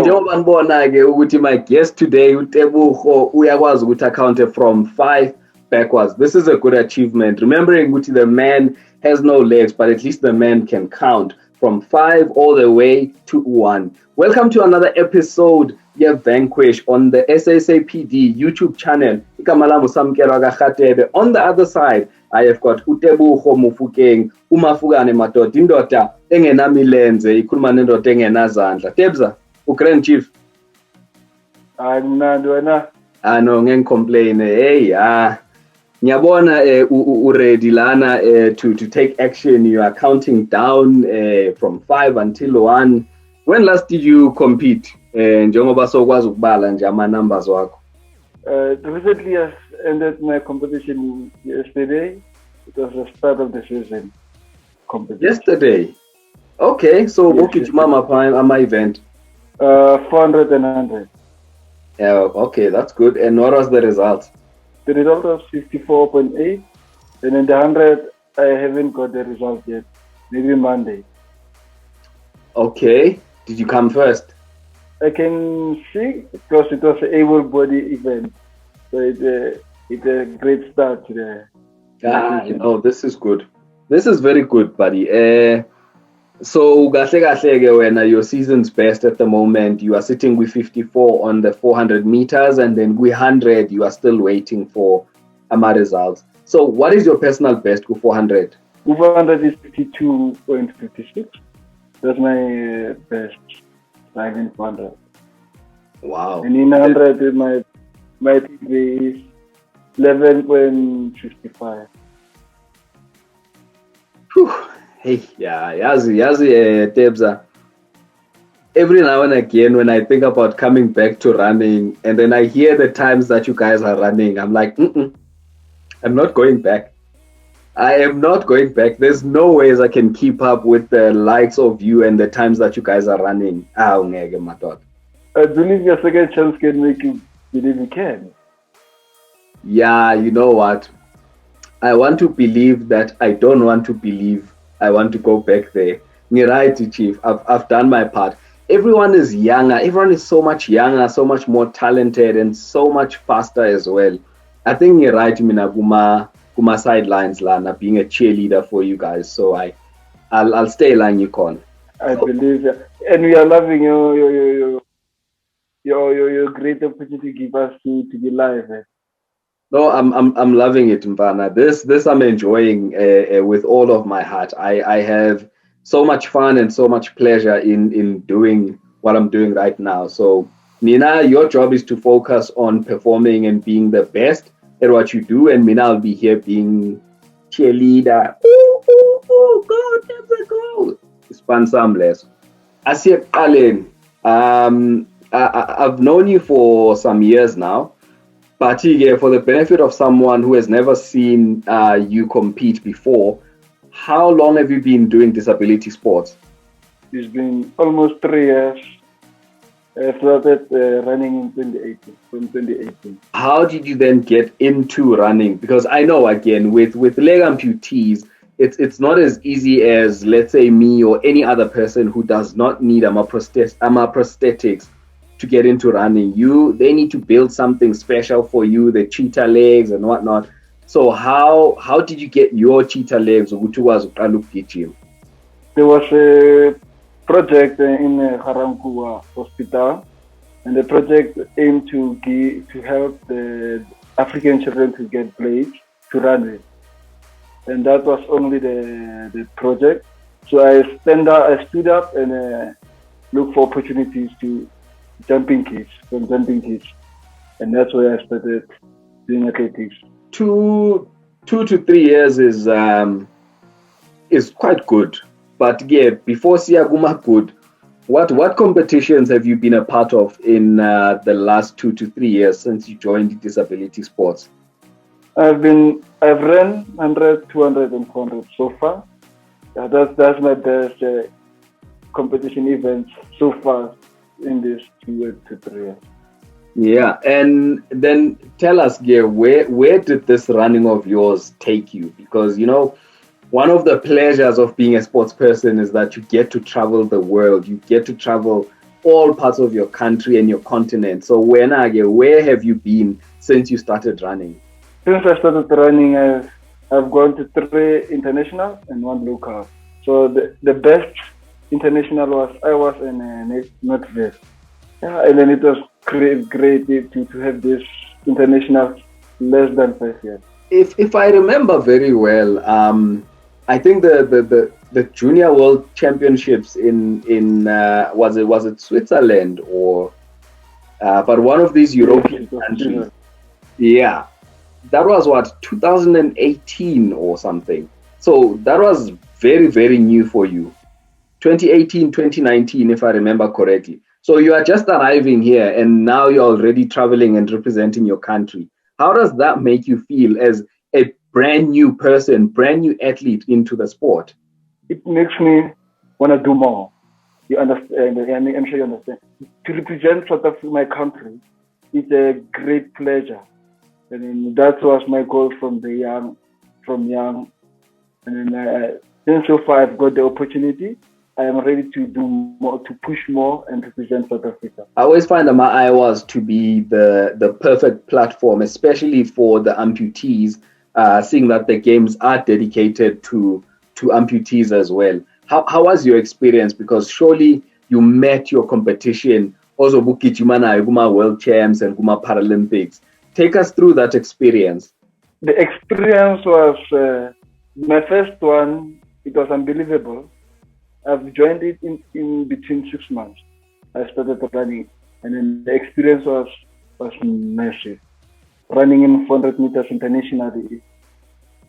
njengoba nibona-ke ukuthi my guest today uTebogo uyakwazi ukuthi account from 5 backwards. This is a good achievement. Remembering ukuthi the man has no legs, but at least the man can count from 5 all the way to 1. Welcome to another episode of Vanquish on the SASAPD YouTube channel. Igama lami Samkelo Radebe. On the other side, I have got Tebogo Mofokeng, umafukane madoda, indoda engenamilenze, ikhuluma nendoda engenazandla. Tebza, uGrand Chief. Mnandi wena. No, ngeke complain. Hey, ngiyabona ready lana to take action. You are counting down from 5 until 1. When last did you compete? Njengoba sokwazi ukubala nje ama numbers wakho. Recently I ended my competition yesterday. It was the start of the season competition. Yesterday? Okay, so bokujima ama event? 400 and 100. Yeah, okay, that's good. And what was the result? The result was 54.8. And in the 100, I haven't got the result yet. Maybe Monday. Okay. Did you come first? I can see because it was an able body event. So it's a great start to the this is good. This is very good, buddy. So when your season's best at the moment, you are sitting with 54 on the 400 meters, and then with 100 you are still waiting for AMA results. So what is your personal best with 400? 400 is 52.56. That's my best time in 400. Wow. And in 100 my PB is 11.55. Hey, yazi Tebza. Every now and again, when I think about coming back to running, and then I hear the times that you guys are running, I'm like, I'm not going back. I am not going back. There's no ways I can keep up with the likes of you and the times that you guys are running. I believe your second chance can make you believe you can. Yeah, you know what? I want to believe that I don't want to believe. I want to go back there. You're right, Chief. I've done my part. Everyone is younger. Everyone is so much younger, so much more talented, and so much faster as well. I think you're right, Kuma sidelines, Lana, being a cheerleader for you guys. So I'll stay line you con. I believe that. And we are loving your great opportunity to give us to be live. No, I'm loving it, Mvana. This I'm enjoying with all of my heart. I have so much fun and so much pleasure in doing what I'm doing right now. So Nina, your job is to focus on performing and being the best at what you do, and Mina will be here being cheerleader. Go, that's a goal. Spansamless. Asiya Kalen, I've known you for some years now, but for the benefit of someone who has never seen you compete before, how long have you been doing disability sports? It's been almost 3 years. I started running in 2018. How did you then get into running? Because I know, again, with leg amputees, it's not as easy as, let's say, me or any other person who does not need prosthetics to get into running. They need to build something special for you, the cheetah legs and whatnot. So how did you get your cheetah legs? There was a project in Haramkuwa Hospital, and the project aimed to help the African children to get blades to run with, and that was only the project. So I stood up and looked for opportunities to jumping kids, and that's where I started doing athletics. 2 to 3 years is quite good. But yeah, before Siaguma good, what competitions have you been a part of in the last 2 to 3 years since you joined disability sports? I've run 100, 200, and 400 so far. That's my best competition events so far in this 2 to 3 years. Yeah, and then tell us, where did this running of yours take you? Because one of the pleasures of being a sports person is that you get to travel the world. You get to travel all parts of your country and your continent. So where have you been since you started running? Since I started running, I've gone to 3 international and 1 local. So the best international was in Northwest. Yeah, and then it was great to have this international less than 5 years. If I remember very well, I think the Junior World Championships in was it Switzerland or but one of these European countries. Yeah, that was what 2018 or something. So that was very, very new for you. 2018, 2019, if I remember correctly. So you are just arriving here and now you're already traveling and representing your country. How does that make you feel as a brand new person, brand new athlete into the sport? It makes me want to do more. You understand? I'm sure you understand. To represent South Africa, my country, is a great pleasure. And that was my goal from young. And then since so far I've got the opportunity, I am ready to do more, to push more and represent South Africa. I always find that my was to be the perfect platform, especially for the amputees, seeing that the games are dedicated to amputees as well. How was your experience? Because surely you met your competition, also Bukijimana, Guma World Champs and Guma Paralympics. Take us through that experience. The experience was my first one. It was unbelievable. I've joined it in between 6 months. I started running, and then the experience was massive. Running in 400 meters internationally,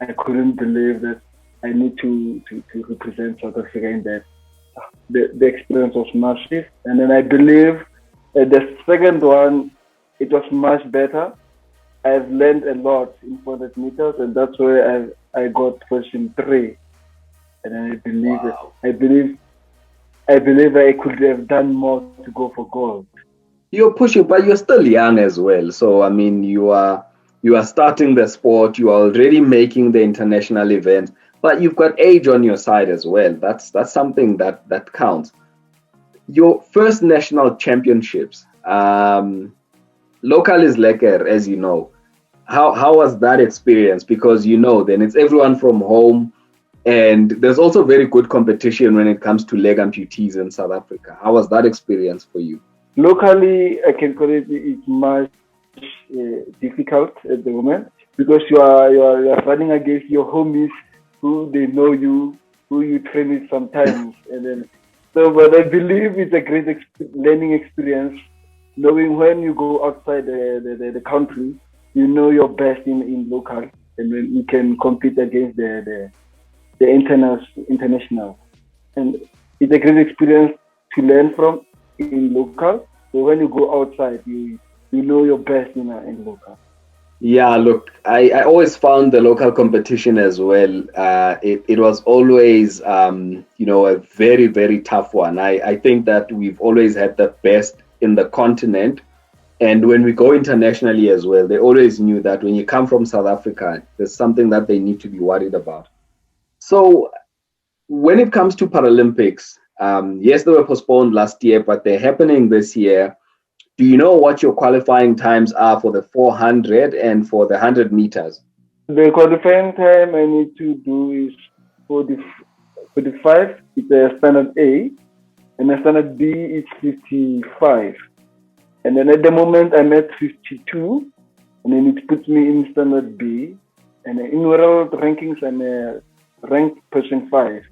I couldn't believe that I need to represent South Africa in that. The experience was massive, and then I believe the second one, it was much better. I've learned a lot in 400 meters, and that's where I got position 3. And I believe Wow. I believe I could have done more to go for gold. You're pushing, but you're still young as well. So I mean, you are starting the sport. You are already making the international event, but you've got age on your side as well. That's something that counts. Your first national championships, local is lekker, as you know. How was that experience? Because then it's everyone from home. And there's also very good competition when it comes to leg amputees in South Africa. How was that experience for you? Locally, I can call it's much difficult at the moment because you are running against your homies who they know you, who you train with sometimes, and then but I believe it's a great learning experience. Knowing when you go outside the country, you know your best in local, and then you can compete against the international, and it's a great experience to learn from in local. So when you go outside, you know your best in local. Yeah, look, I always found the local competition as well. It was always a very, very tough one. I think that we've always had the best in the continent. And when we go internationally as well, they always knew that when you come from South Africa, there's something that they need to be worried about. So when it comes to Paralympics, yes, they were postponed last year, but they're happening this year. Do you know what your qualifying times are for the 400 and for the 100 meters? The qualifying time I need to do is 45. It's a standard A, and a standard B is 55. And then at the moment I'm at 52, and then it puts me in standard B. And in world rankings, I'm ranked person 5.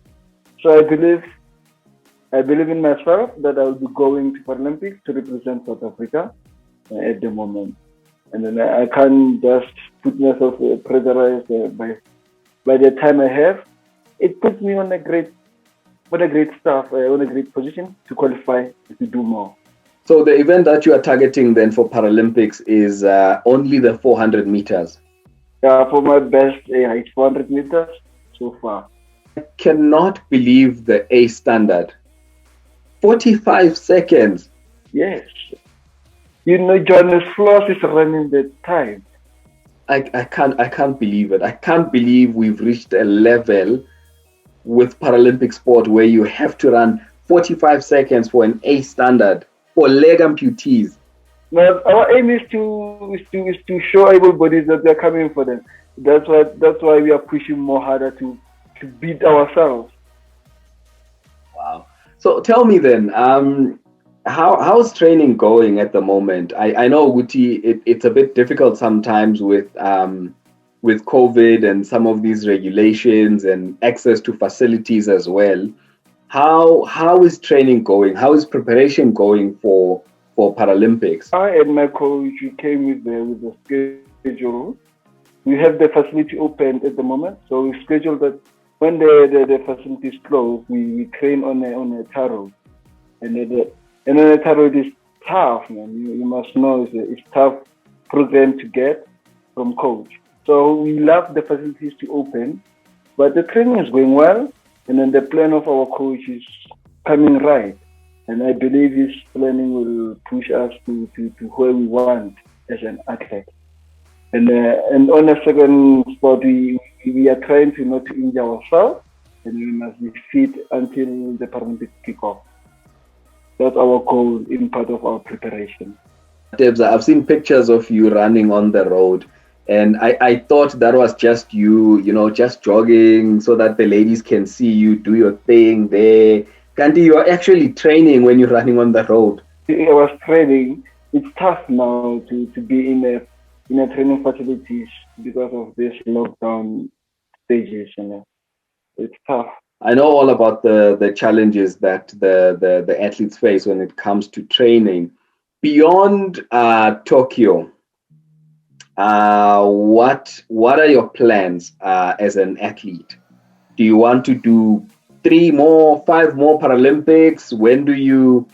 So I believe in myself that I will be going to Paralympics to represent South Africa at the moment. And then I can't just put myself pressurized by the time I have. It puts me on a great position to qualify to do more. So the event that you are targeting then for Paralympics is only the 400 meters? Yeah, for my best, it's 400 meters so far. I cannot believe the A standard. 45 seconds. Yes. Johannes Floss is running the time. I can't believe it. I can't believe we've reached a level with Paralympic sport where you have to run 45 seconds for an A standard. or leg amputees? But our aim is to show able bodies that they're coming for them. That's why we are pushing more harder to beat ourselves. Wow. So tell me then, how's training going at the moment? I know Guti, it's a bit difficult sometimes with COVID and some of these regulations and access to facilities as well. How is training going? How is preparation going for Paralympics? I and my coach we came with the schedule. We have the facility open at the moment, so we schedule that when the facility is closed, we train on a tar road, and on a tar road is tough, man. You must know it's tough program to get from coach. So we love the facilities to open, but the training is going well, and then the plan of our coach is coming right, and I believe his planning will push us to where we want as an athlete. And on the second spot, we are trying to not injure ourselves, and we must be fit until the Paralympics kick off. That's our goal in part of our preparation. Debs, I've seen pictures of you running on the road, and I thought that was just you, just jogging so that the ladies can see you do your thing there. Kanti, you're actually training when you're running on the road. I was training. It's tough now to be in a training facilities because of this lockdown stages. It's tough. I know all about the challenges that the athletes face when it comes to training. Beyond Tokyo, what are your plans as an athlete? Do you want to do 3 more, 5 more Paralympics? When do you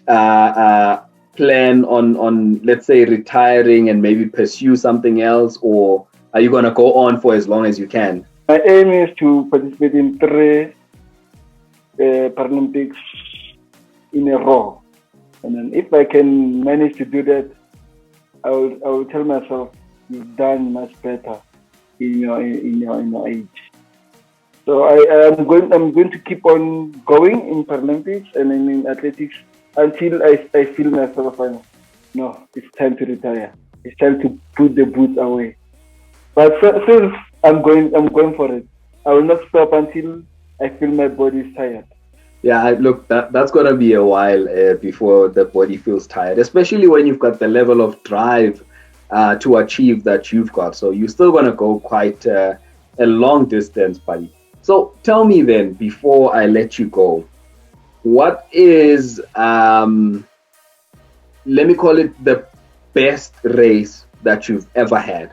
plan on, let's say, retiring and maybe pursue something else, or are you going to go on for as long as you can? My aim is to participate in 3 Paralympics in a row, and then if I can manage to do that, I will tell myself you've done much better in your age. So I'm going to keep on going in Paralympics and in athletics until I feel myself. No, it's time to retire. It's time to put the boots away. But since I'm going for it. I will not stop until I feel my body is tired. Yeah, look, that's going to be a while before the body feels tired, especially when you've got the level of drive to achieve that you've got. So you're still going to go quite a long distance, buddy. So tell me then, before I let you go, what is, let me call it the best race that you've ever had?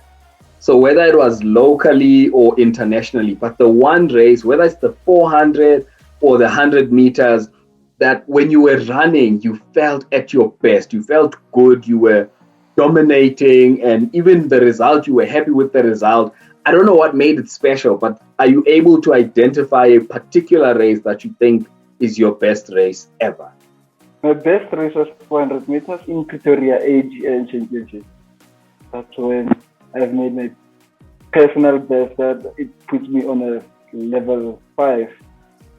So whether it was locally or internationally, but the one race, whether it's the 400 or the 100 meters, that when you were running, you felt at your best, you felt good, you were dominating, and even the result, you were happy with the result. I don't know what made it special, but are you able to identify a particular race that you think is your best race ever? My best race was 400 meters in Pretoria AGN Championship. That's when I've made my personal best that it puts me on a level 5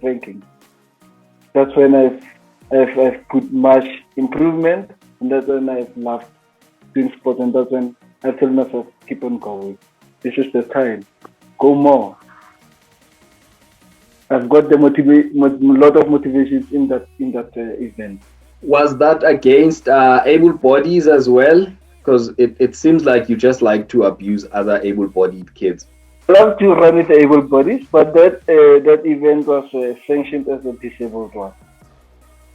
ranking. That's when I've put much improvement, and that's when I've loved doing sport, and that's when I tell myself, keep on going. This is the time. Go more. I've got the lot of motivations in that event. Was that against able bodies as well? Because it seems like you just like to abuse other able-bodied kids. I love to run with able bodies, but that event was sanctioned as a disabled one.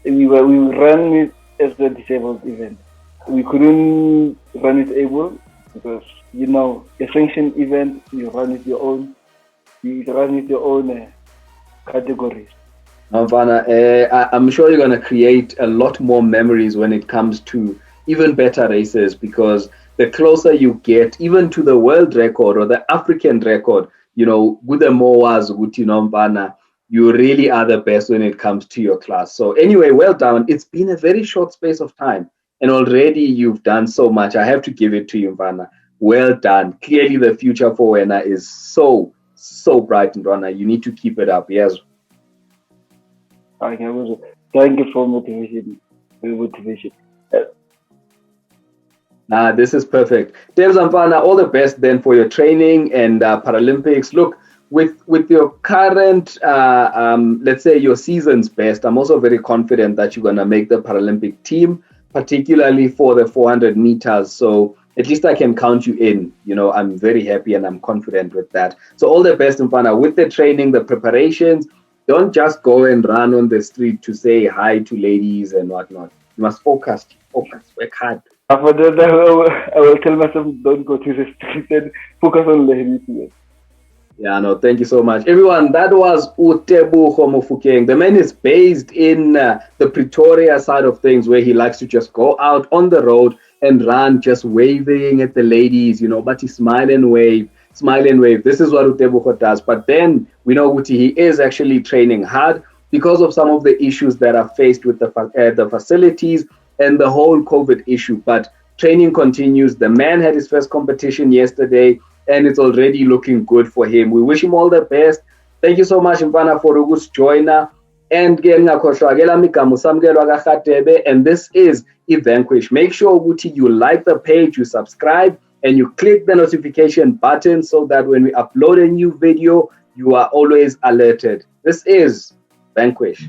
We ran it as a disabled event. We couldn't run it able because a sanctioned event you run with your own categories. Mfana, I'm sure you're going to create a lot more memories when it comes to even better races, because the closer you get even to the world record or the African record, Gudemoas, Mfana, you really are the best when it comes to your class. So anyway, well done. It's been a very short space of time, and already you've done so much. I have to give it to you, Mfana. Well done. Clearly the future for Wena is so bright, Mfana. You need to keep it up. Yes. Okay, thank you for motivation. motivation. This is perfect. Dave Zampana, all the best then for your training and Paralympics. Look, with your current, let's say your season's best, I'm also very confident that you're going to make the Paralympic team, particularly for the 400 meters. So at least I can count you in. You know, I'm very happy and I'm confident with that. So all the best, Mpana, with the training, the preparations. Don't just go and run on the street to say hi to ladies and whatnot. You must focus, work hard. For that, I will tell myself don't go to the street and focus on the Yeah, no, thank you so much. Everyone, that was Tebogo Mofokeng. The man is based in the Pretoria side of things where he likes to just go out on the road and run, just waving at the ladies, you know, but he smile and wave. This is what Tebogo does. But then we know Uti, he is actually training hard because of some of the issues that are faced with the facilities and the whole COVID issue. But training continues. The man had his first competition yesterday, and it's already looking good for him. We wish him all the best. Thank you so much, Mfana, for Ugus joiner. And Radebe, and this is Vanquish. Make sure Uguti, you like the page, you subscribe, and you click the notification button so that when we upload a new video, you are always alerted. This is Vanquish.